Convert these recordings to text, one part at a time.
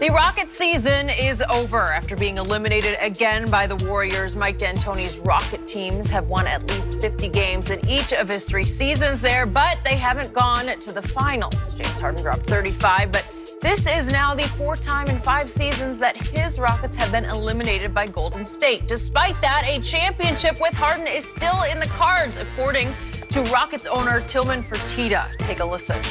The Rockets season is over after being eliminated again by the Warriors. Mike D'Antoni's Rocket teams have won at least 50 games in each of his 3 seasons there, but they haven't gone to the finals. James Harden dropped 35, but this is now the 4th time in 5 seasons that his Rockets have been eliminated by Golden State. Despite that, a championship with Harden is still in the cards, according to Rockets owner Tillman Fertitta. Take a listen.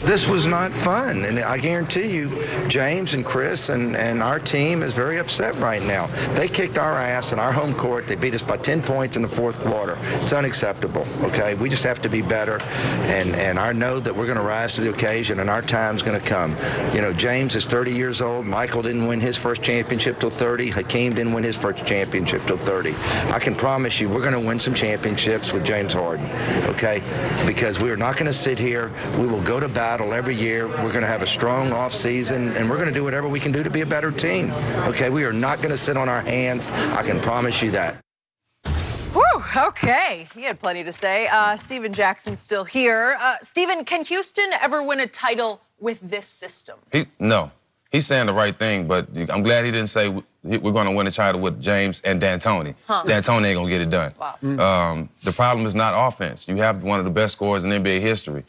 This was not fun, and I guarantee you, James and Chris and our team is very upset right now. They kicked our ass in our home court. They beat us by 10 points in the 4th quarter. It's unacceptable, okay? We just have to be better, and I know that we're going to rise to the occasion, and our time's going to come. You know, James is 30 years old. Michael didn't win his first championship till 30. Hakeem didn't win his first championship till 30. I can promise you we're going to win some championships with James Harden, okay? Because we are not going to sit here. We will go to battle every year. We're going to have a strong off season, and we're going to do whatever we can do to be a better team. Okay, we are not going to sit on our hands. I can promise you that. Whew, okay. He had plenty to say. Steven Jackson's still here. Steven, can Houston ever win a title with this system? No. He's saying the right thing, but I'm glad he didn't say we're going to win a title with James and D'Antoni. D'Antoni ain't going to get it done. Wow. The problem is not offense. You have one of the best scorers in NBA history.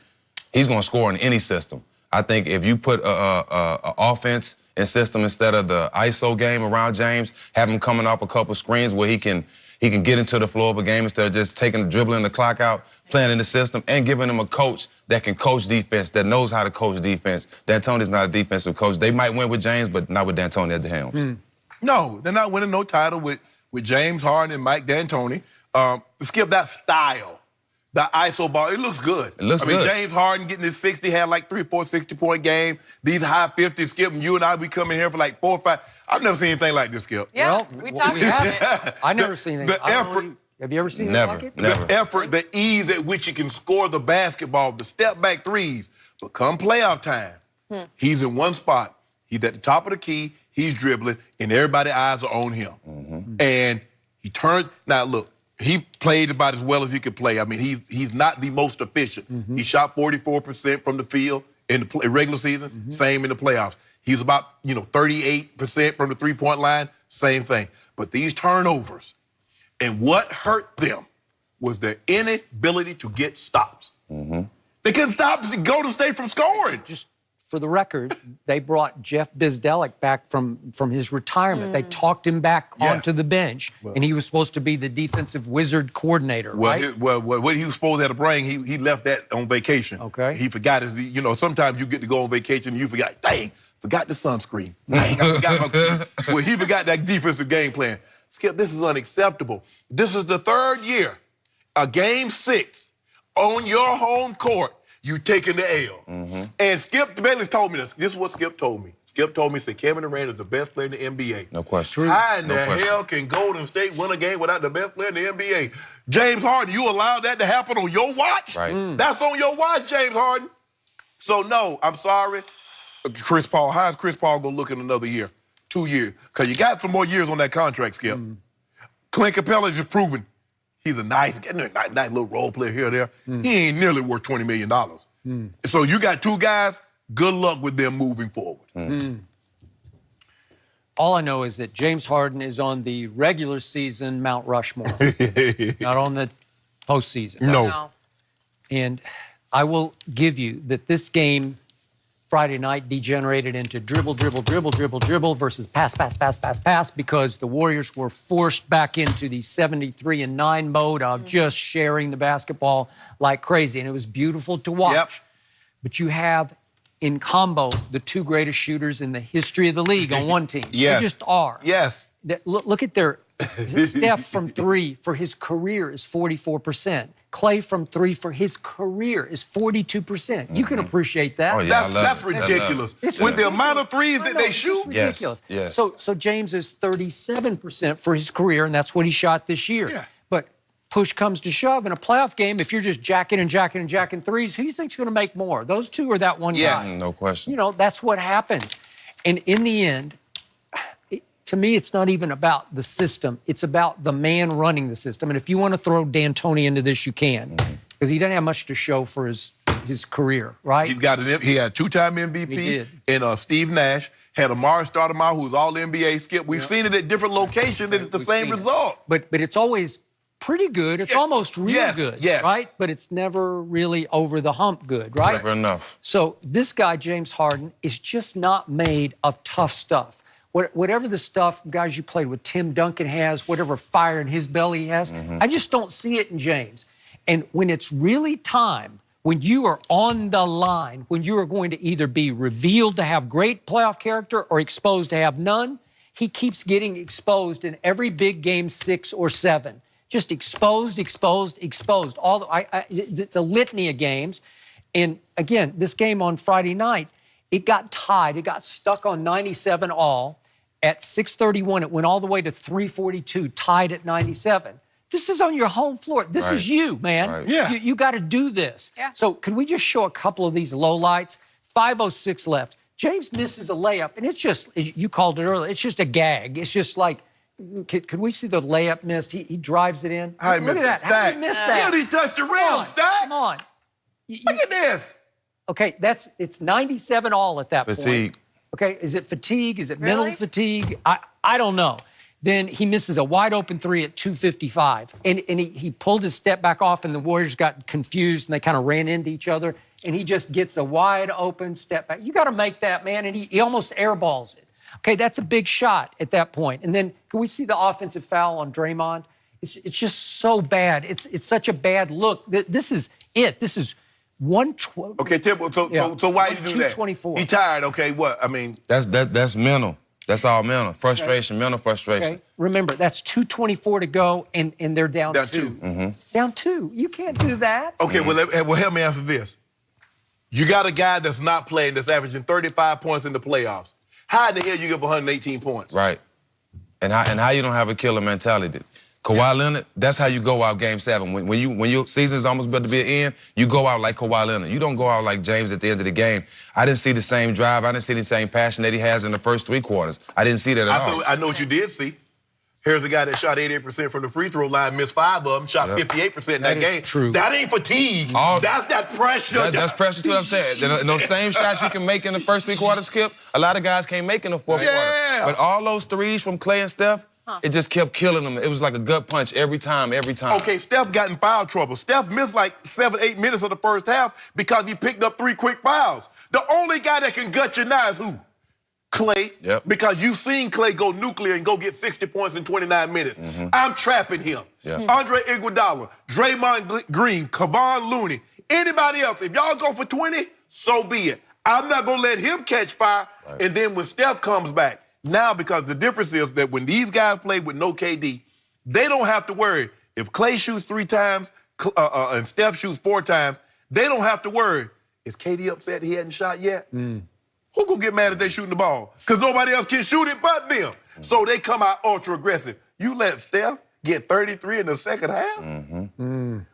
He's going to score in any system. I think if you put a offense and system instead of the ISO game around James, have him coming off a couple screens where he can get into the flow of a game instead of just dribbling the clock out, playing in the system, and giving him a coach that can coach defense, that knows how to coach defense. D'Antoni's not a defensive coach. They might win with James, but not with D'Antoni at the helms. No, they're not winning no title with James Harden and Mike D'Antoni. Skip that style. The ISO ball, it looks good. It looks good. James Harden getting his 60, had like 3 or 4 60-point game. These high 50s, Skip, and you and I, we come in here for like 4 or 5. I've never seen anything like this, Skip. Yeah, well, we talked about it. I never seen it. The effort. Have you ever seen it like it? Never. The effort, the ease at which he can score the basketball, the step-back threes. But come playoff time, he's in one spot. He's at the top of the key. He's dribbling, and everybody's eyes are on him. And he turns. Now, look. He played about as well as he could play. I mean, he's not the most efficient. He shot 44% from the field in the regular season, same in the playoffs. He's about, 38% from the three-point line, same thing. But these turnovers, and what hurt them was their inability to get stops. They couldn't stop Golden State from scoring. Just for the record, they brought Jeff Bzdelik back from his retirement. They talked him back onto the bench, and he was supposed to be the defensive wizard coordinator, right? What he was supposed to bring, he left that on vacation. Okay. He forgot his, sometimes you get to go on vacation and you forgot, dang, forgot the sunscreen. Dang, I forgot well, he forgot that defensive game plan. Skip, this is unacceptable. This is the 3rd year, a game 6 on your home court. You taking the L. And Skip Bayless told me this. This is what Skip told me. Skip told me, said Kevin Durant is the best player in the NBA. No question. How in the hell can Golden State win a game without the best player in the NBA? James Harden, you allowed that to happen on your watch? Right. That's on your watch, James Harden. So, no, I'm sorry. Chris Paul, how is Chris Paul going to look in another year, 2 years? Because you got some more years on that contract, Skip. Clint Capella is proven he's a nice little role player here or there. He ain't nearly worth $20 million. So you got 2 guys, good luck with them moving forward. All I know is that James Harden is on the regular season Mount Rushmore, not on the postseason. No. And I will give you that this game Friday night degenerated into dribble versus pass because the Warriors were forced back into the 73-9 mode of just sharing the basketball like crazy. And it was beautiful to watch. But you have in combo the 2 greatest shooters in the history of the league on one team. They just are. Look at their Steph from 3 for his career is 44%. Clay from 3 for his career is 42%. You can appreciate that. Oh, yeah, that's ridiculous. With the amount of threes that they shoot? It's ridiculous. Yes. So James is 37% for his career, and that's what he shot this year. But push comes to shove in a playoff game, if you're just jacking threes, who do you think's going to make more? Those 2 or that one guy? No question. That's what happens. And in the end, to me, it's not even about the system. It's about the man running the system. And if you want to throw D'Antoni into this, you can. because he didn't have much to show for his career, right? He had a two-time MVP. He did. And Steve Nash had Amari Stoudemire, who was All-NBA skip. We've seen it at different locations, and it's the same result. But it's always pretty good. It's almost real good, yes. right? But it's never really over the hump good, right? Never enough. So this guy, James Harden, is just not made of tough stuff. Whatever the stuff, guys you played with, Tim Duncan has, whatever fire in his belly he has, I just don't see it in James. And when it's really time, when you are on the line, when you are going to either be revealed to have great playoff character or exposed to have none, he keeps getting exposed in every big game 6 or 7. Just exposed. It's a litany of games. And again, this game on Friday night, it got tied. It got stuck on 97 all. At 6:31, it went all the way to 3:42, tied at 97. This is on your home floor. This is you, man. Right. Yeah. You got to do this. Yeah. So can we just show a couple of these lowlights? 5:06 left. James misses a layup, and it's just, you called it earlier, it's just a gag. It's just like, could we see the layup missed? He drives it in. How he Look missed at that. it, How did Stack. he miss that? He touched the rim, Stack. Come on. Look at this. Okay, it's 97 all at that Fatigue. point. Okay, is it fatigue? Is it mental Really? fatigue? I don't know. Then he misses a wide open 3 at 2:55. And he pulled his step back off, and the Warriors got confused, and they kind of ran into each other. And he just gets a wide open step back. You got to make that, man. And he almost airballs it. Okay, that's a big shot at that point. And then can we see the offensive foul on Draymond? It's just so bad. It's such a bad look. This is it. This is 112. Okay, Tim, so why you do that? 224. He tired, okay, what? I mean, That's mental. That's all mental. Frustration, mental frustration. Okay, remember, that's 2:24 to go, and they're down Down 2. two. Down 2. You can't do that. okay, well, help me answer this. You got a guy that's not playing that's averaging 35 points in the playoffs. How in the hell you get up 118 points? Right. And how you don't have a killer mentality. Kawhi Leonard, that's how you go out Game 7. When your season's almost about to be an end, you go out like Kawhi Leonard. You don't go out like James at the end of the game. I didn't see the same drive. I didn't see the same passion that he has in the first 3 quarters. I didn't see that at all. I know what you did see. Here's a guy that shot 88% from the free throw line, missed 5 of them, shot 58% in that game. True. That ain't fatigue. That's that pressure. That's pressure too, what I'm saying. And those same shots you can make in the first 3 quarters, Skip, a lot of guys can't make in the fourth quarter. But all those threes from Clay and Steph, it just kept killing them. It was like a gut punch every time. Okay, Steph got in foul trouble. Steph missed like 7-8 minutes of the first half because he picked up 3 quick fouls. The only guy that can gut you now is who? Clay. Yep. Because you've seen Clay go nuclear and go get 60 points in 29 minutes. I'm trapping him. Yeah. Andre Iguodala, Draymond Green, Kevon Looney, anybody else, if y'all go for 20, so be it. I'm not going to let him catch fire. Right. And then when Steph comes back, now, because the difference is that when these guys play with no KD, they don't have to worry. If Clay shoots 3 times and Steph shoots 4 times, they don't have to worry. Is KD upset he hadn't shot yet? Who gonna get mad if they shooting the ball? Because nobody else can shoot it but them. So they come out ultra aggressive. You let Steph get 33 in the second half? And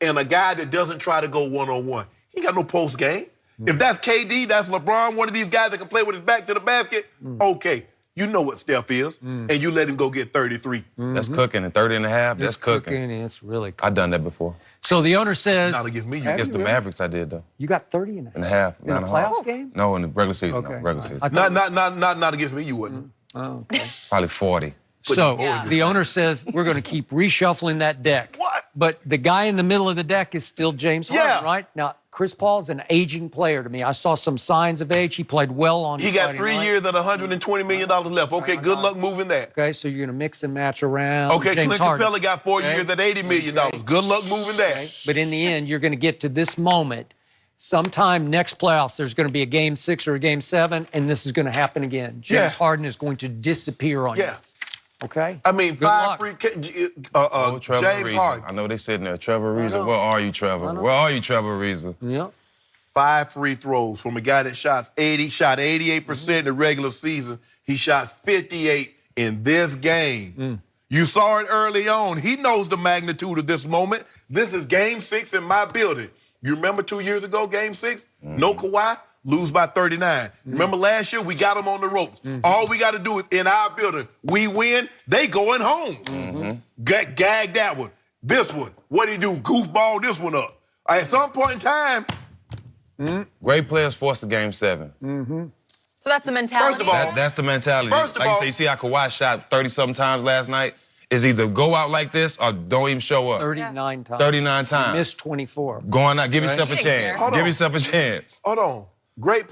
a guy that doesn't try to go one-on-one. He ain't got no post game. If that's KD, that's LeBron, one of these guys that can play with his back to the basket, okay, you know what Steph is, and you let him go get 33. That's cooking. And 30 and a half, that's cooking. And it's really cooking. I've done that before. So the owner says... Not against me. Against the Mavericks, I did, though. You got 30 and And a half. In a playoffs game? No, in the regular season. Okay. No, regular season. Not against me, you wouldn't. Oh, okay. Probably 40. So the owner says we're going to keep reshuffling that deck. What? But the guy in the middle of the deck is still James Harden, right? Now, Chris Paul's an aging player to me. I saw some signs of age. He played well on He got Friday 3 night. years at $120 million left. Okay, good luck moving that. Okay, so you're going to mix and match around. Okay, James Clint Harden. Capella got 4 years at $80 million. Good luck moving that. Okay? But in the end, you're going to get to this moment. Sometime next playoffs, there's going to be a Game 6 or a Game 7, and this is going to happen again. James Harden is going to disappear on you. Okay? I mean, Good 5 luck. free... Trevor James Ariza. Harden. I know they sitting there. Trevor Ariza. Where are you, Trevor? Where are you, Trevor Ariza? Yep. 5 free throws from a guy that shot 88% in the regular season. He shot 58 in this game. You saw it early on. He knows the magnitude of this moment. This is Game 6 in my building. You remember 2 years ago, Game 6? No Kawhi, lose by 39. Remember last year, we got them on the ropes. All we got to do is, in our building, we win, they going home. Gag that one. This one, what'd he do? Goofball this one up. At some point in time, Great players force a game 7. So that's the mentality. First of all, That's the mentality. First of like all- you say, you see how Kawhi shot 30-something times last night? Is either go out like this or don't even show up. 39 times. 39 times. Missed 24. Going out, give yourself a He didn't chance. care. Hold Give on. yourself a chance. hold on. Great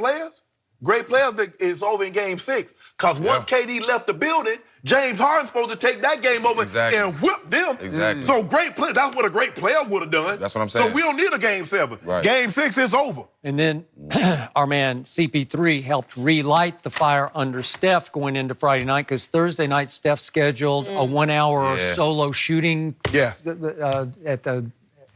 players that is over in game 6. Because once KD left the building, James Harden's supposed to take that game over Exactly. and whip them. Exactly. So great play. That's what a great player would have done. That's what I'm saying. So we don't need a game 7. Right. Game 6 is over. And then our man CP3 helped relight the fire under Steph going into Friday night because Thursday night Steph scheduled a 1-hour Yeah. solo shooting Yeah. at the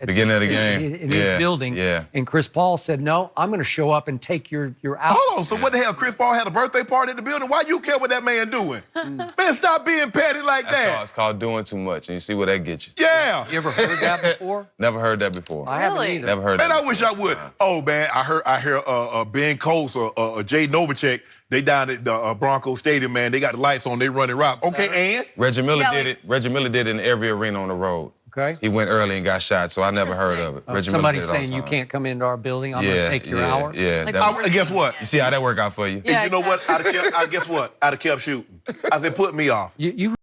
Beginning of the game. in his building. Yeah. And Chris Paul said, "No, I'm going to show up and take your out." Hold on. So what the hell? Chris Paul had a birthday party at the building? Why you care what that man doing? Man, stop being petty like that. It's called doing too much, and you see where that gets you. Yeah. You ever heard that before? Never heard that before. I haven't Really? either. Never heard Man, that I wish I would. Oh man, I hear Ben Coates or Jay Novacek. They down at the Broncos Stadium, man. They got the lights on. They running routes. Okay, and Reggie Miller Yeah, did like- it. Reggie Miller did it in every arena on the road. Okay. He went early and got shot, so I never heard of it. Reggie Somebody Miller did it all saying the you time. can't come into our building. I'm going to take your hour. Yeah. Like, that- guess what? you see how that worked out for you? Yeah, you know what? I'd have kept shooting. I said, put me off. You